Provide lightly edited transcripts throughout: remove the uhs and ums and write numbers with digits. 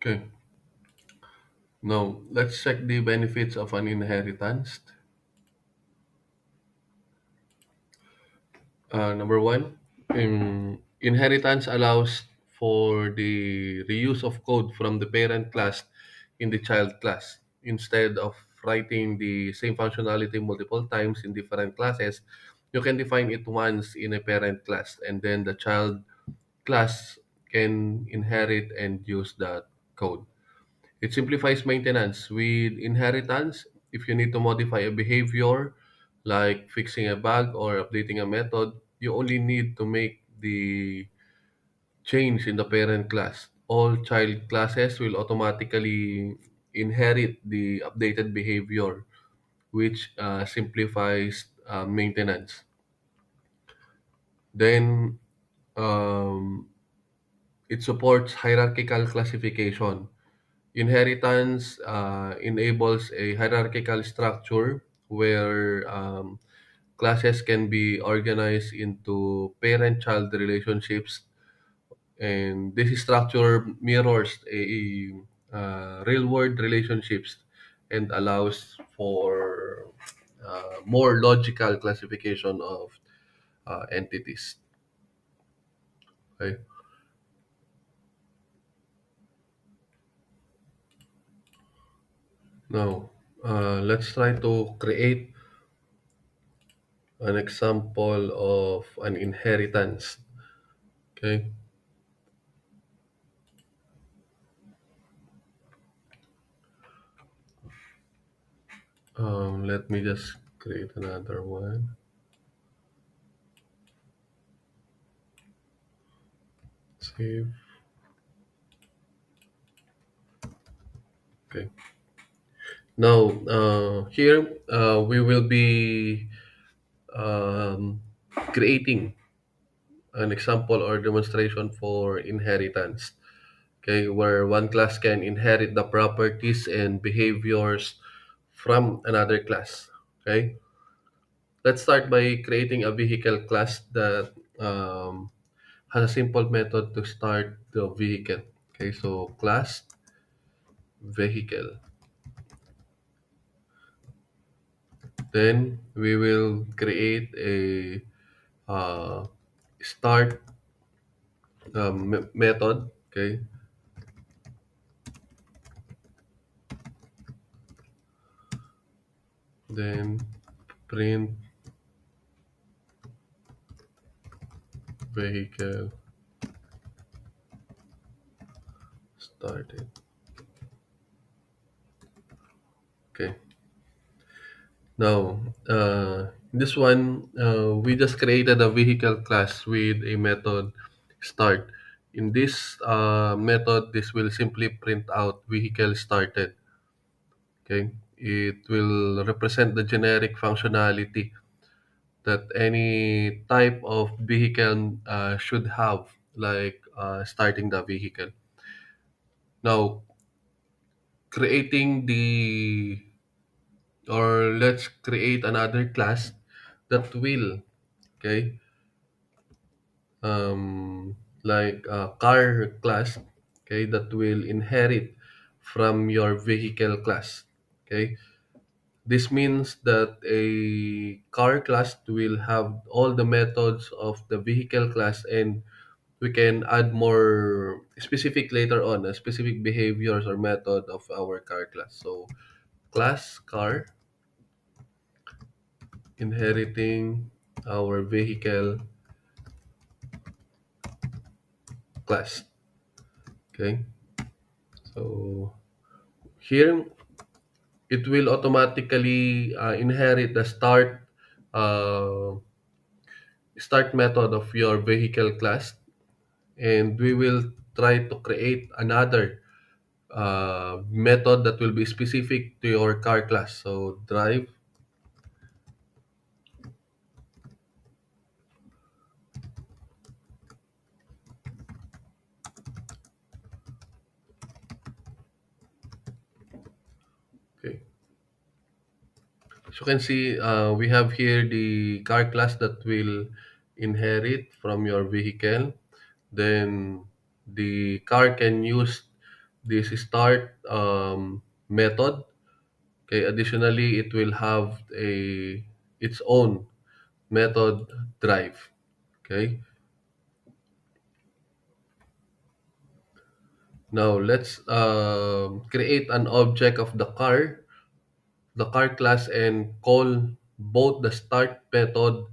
Okay, now let's check the benefits of an inheritance. Number one, inheritance allows for the reuse of code from the parent class in the child class. Instead of writing the same functionality multiple times in different classes, you can define it once in a parent class, and then the child class can inherit and use that code. It simplifies maintenance. With inheritance, if you need to modify a behavior, like fixing a bug or updating a method, you only need to make the change in the parent class. All child classes will automatically inherit the updated behavior, which simplifies maintenance. Then um, it supports hierarchical classification. Inheritance enables a hierarchical structure where classes can be organized into parent-child relationships, and this structure mirrors real-world relationships and allows for more logical classification of entities. Okay? Now, let's try to create an example of an inheritance. Okay. Let me just create another one. Save. Okay. Now, here we will be um, creating an example or demonstration for inheritance. Okay, where one class can inherit the properties and behaviors from another class. Okay, let's start by creating a vehicle class that has a simple method to start the vehicle. Okay, so class vehicle. Then we will create a start method. Okay, then print vehicle started. Okay, now this one we just created a vehicle class with a method start. In this method, this will simply print out vehicle started. Okay, it will represent the generic functionality that any type of vehicle should have, like starting the vehicle. Now, creating the or let's create another class that will, okay, like a car class, okay, that will inherit from your vehicle class. Okay, this means that a car class will have all the methods of the vehicle class, and we can add more specific later on, specific behaviors or method of our car class. So class car inheriting our vehicle class. Okay, so here it will automatically inherit the uh, start method of your vehicle class, and we will try to create another method that will be specific to your car class. So drive. Okay, so you can see we have here the car class that will inherit from your vehicle. Then the car can use this start method. Okay, additionally, it will have its own method drive. Okay, now let's create an object of the car class, and call both the start method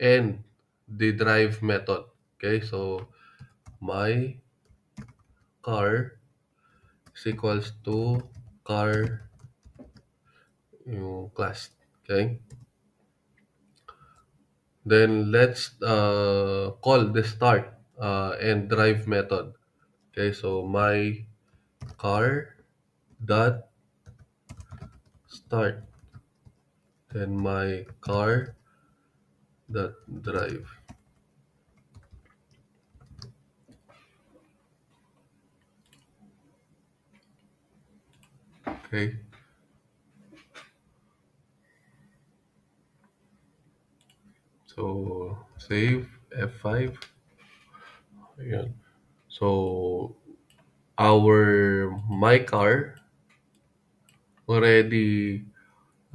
and the drive method. Okay, so my car is equals to car class. Okay, then let's call the start and drive method. Okay, so my car dot start, then my car dot drive. Okay, so save F5. Ayan. So our my car already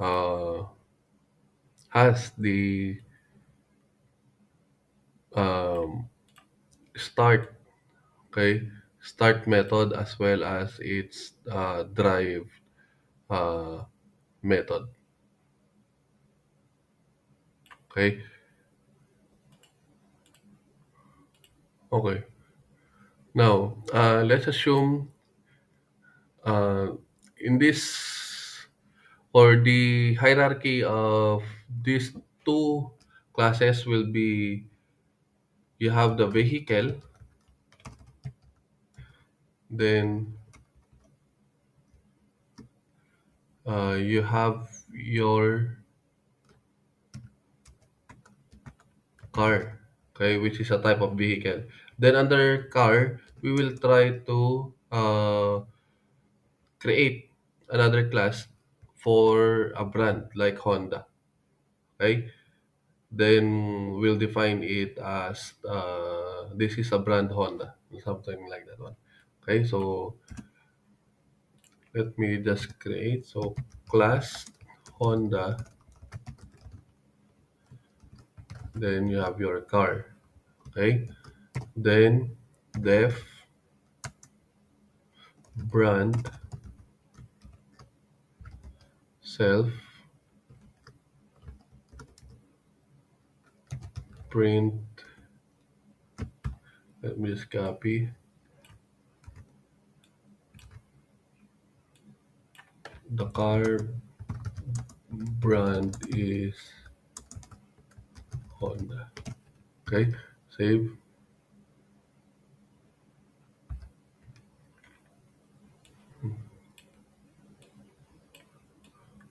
uh, has the um, start, okay, start method as well as its drive uh, method. Okay, okay. Now let's assume uh, in this, or the hierarchy of these two classes will be, you have the vehicle, then you have your car, okay, which is a type of vehicle. Then under car, we will try to create another class for a brand like Honda. Okay, then we'll define it as this is a brand Honda, something like that one. Okay, so let me just create, so class Honda, then you have your car. Okay, then def brand self print. Let me just copy. The car brand is Honda. Okay, save.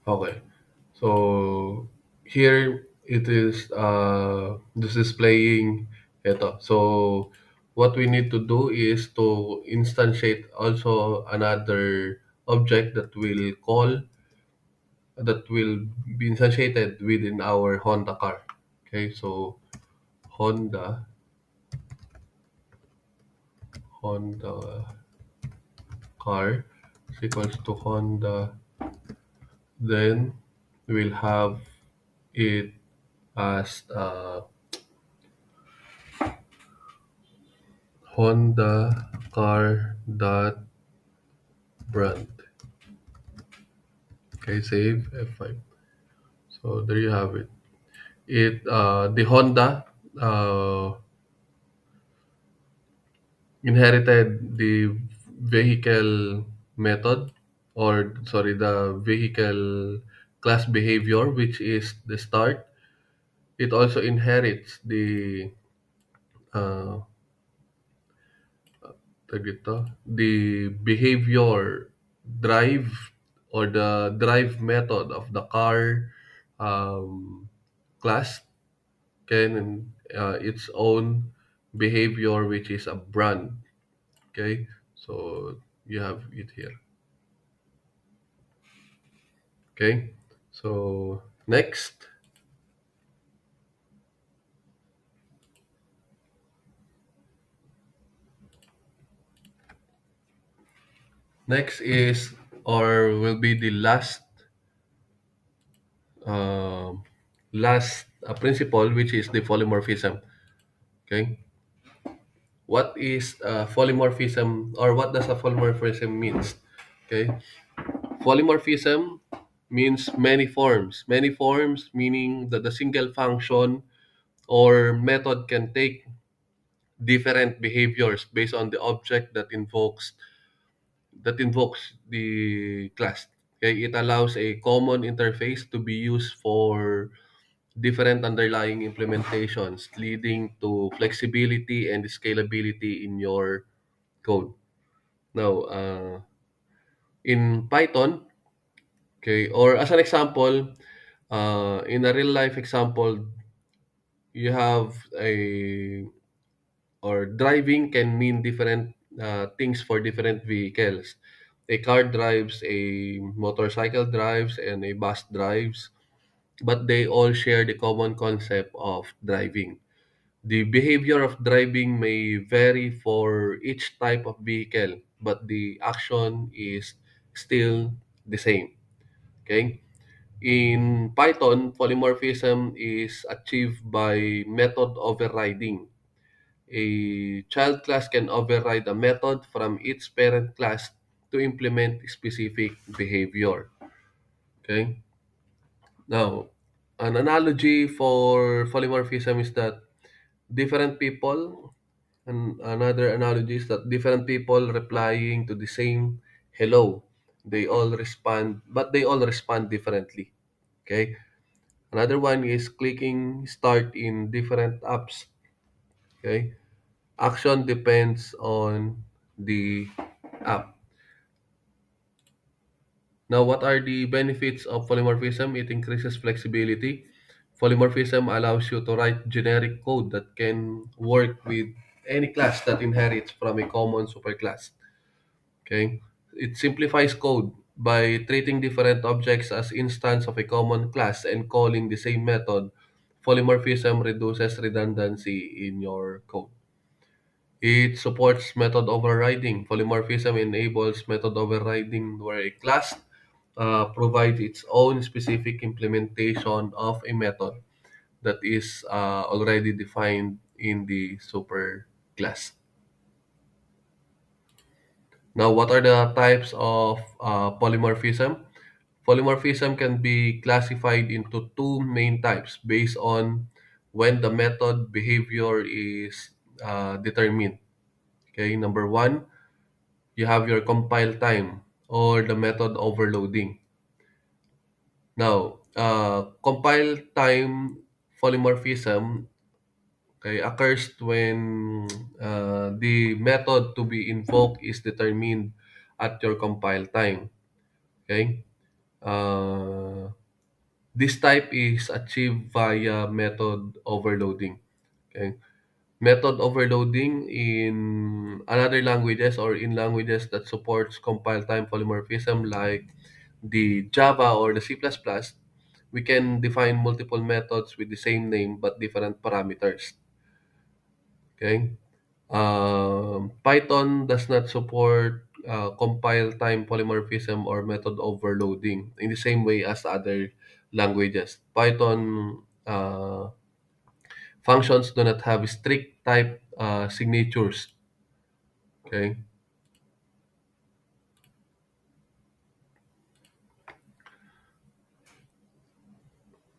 Okay, so here it is just displaying ito. So what we need to do is to instantiate also another object that will be instantiated within our Honda car. Okay, so Honda Honda car is equals to Honda. Then we'll have it as Honda car dot brand. Okay, save F5. So there you have it. The Honda uh, inherited the vehicle method, or sorry, the vehicle class behavior, which is the start. It also inherits uh, the behavior drive, or the drive method of the car um, class, can its own behavior, which is a brand. Okay, so you have it here. Okay, so next, Next is, or will be the um last principle, which is the polymorphism. Okay, what is polymorphism, or what does a polymorphism means? Okay, polymorphism means many forms. Many forms meaning that the single function or method can take different behaviors based on the object that invokes the class. Okay, it allows a common interface to be used for different underlying implementations, leading to flexibility and scalability in your code. Now, in Python, okay, or as an example, in a real life example, you have a or driving can mean different things for different vehicles. A car drives, a motorcycle drives, and a bus drives, but they all share the common concept of driving. The behavior of driving may vary for each type of vehicle, but the action is still the same. Okay? In Python, polymorphism is achieved by method overriding. A child class can override a method from its parent class to implement specific behavior. Okay? Now, an analogy for polymorphism is that different people, and another analogy is that different people replying to the same hello, they all respond differently. Okay? Another one is clicking start in different apps. Okay? Action depends on the app. Now, what are the benefits of polymorphism? It increases flexibility. Polymorphism allows you to write generic code that can work with any class that inherits from a common superclass. Okay? It simplifies code by treating different objects as instance of a common class and calling the same method. Polymorphism reduces redundancy in your code. It supports method overriding. Polymorphism enables method overriding where a class provides its own specific implementation of a method that is already defined in the superclass. Now, what are the types of polymorphism? Polymorphism can be classified into two main types based on when the method behavior is determined. Okay, number one, you have your compile time or the method overloading. Now, compile time polymorphism, okay, occurs when the method to be invoked is determined at your compile time. Okay. Uh, this type is achieved via method overloading. Okay. Method overloading in another languages or in languages that supports compile time polymorphism like the Java or the C++, we can define multiple methods with the same name but different parameters. Okay. Python does not support compile time polymorphism or method overloading in the same way as other languages. Python functions do not have strict type signatures. Okay.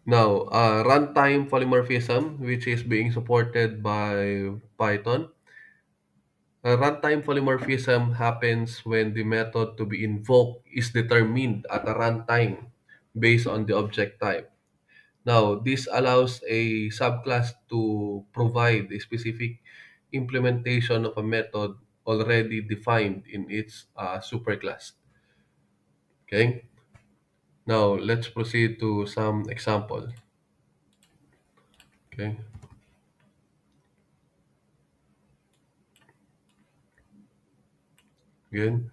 Now, runtime polymorphism, which is being supported by Python. Runtime polymorphism happens when the method to be invoked is determined at a runtime based on the object type. Now, this allows a subclass to provide a specific implementation of a method already defined in its superclass. Okay. Now, let's proceed to some example. Okay. Again.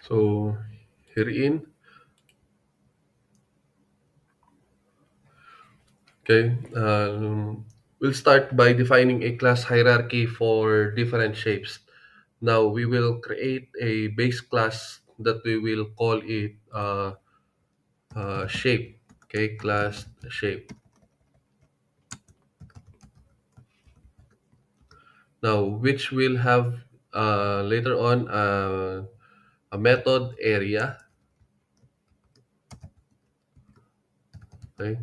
So, herein, Okay. We'll start by defining a class hierarchy for different shapes. Now we will create a base class that we will call it shape. Okay, class shape. Now, which will have later on a method area, okay,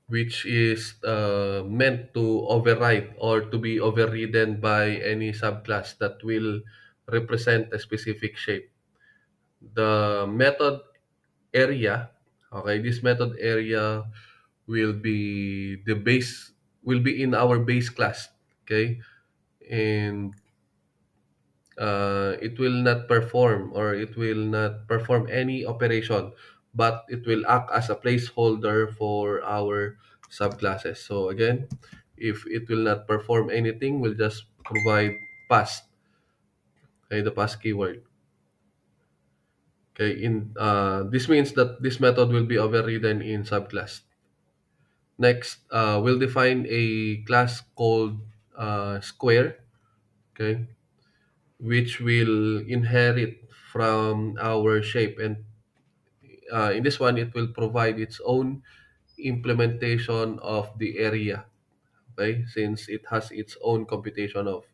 which is meant to override or to be overridden by any subclass that will represent a specific shape. The method area, okay, this method area will be the base, will be in our base class, okay, and it will not perform or it will not perform any operation, but it will act as a placeholder for our subclasses. So again, if it will not perform anything, we'll just provide pass, okay, the pass keyword. Okay, in this means that this method will be overridden in subclass. Next, we'll define a class called square, okay, which will inherit from our shape, and in this one it will provide its own implementation of the area, okay, since it has its own computation of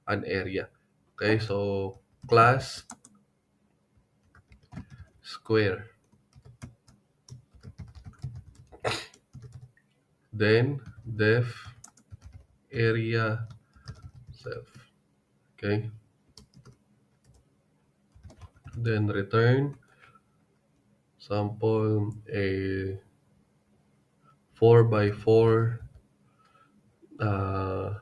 an area. Okay, so class square, then def area self, okay, then return sample a 4 by 4 uh,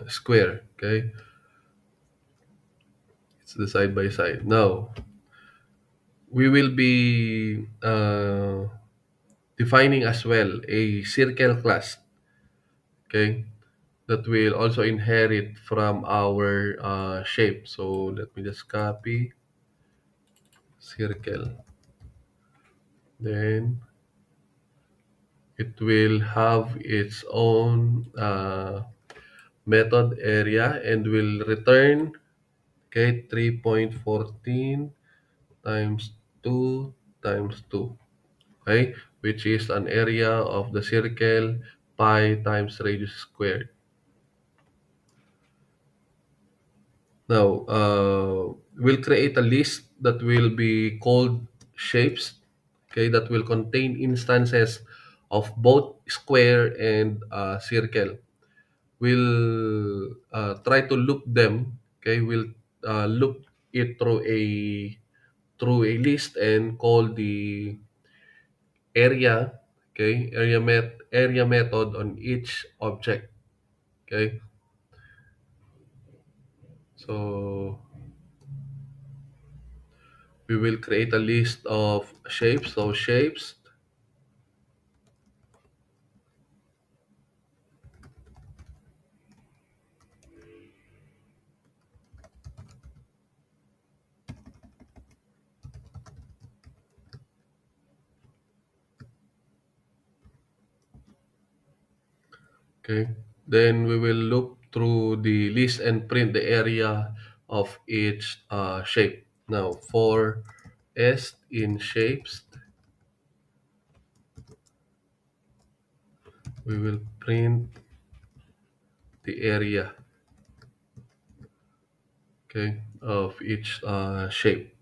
square, okay, it's the side by side. Now we will be defining as well a circle class, okay, that will also inherit from our shape. So let me just copy circle, then it will have its own method area and will return, okay, 3.14 times 2 times 2, okay, which is an area of the circle pi times radius squared. Now, we'll create a list that will be called shapes, okay, that will contain instances of both square and circle. We'll try to loop them, okay, we'll loop it through a list and call the area, okay, area method on each object, okay. So we will create a list of shapes. So shapes, okay. Then we will loop through the list and print the area of each shape. Now for s in shapes, we will print the area, okay, of each shape.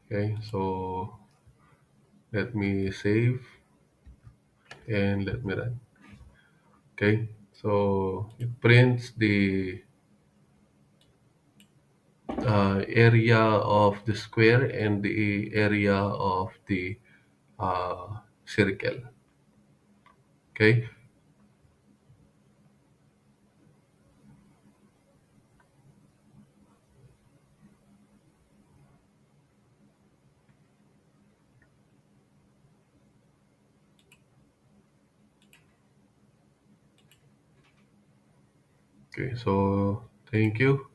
Okay, so let me save and let me run. Okay, so it prints the area of the square and the area of the circle. Okay, okay, so Thank you.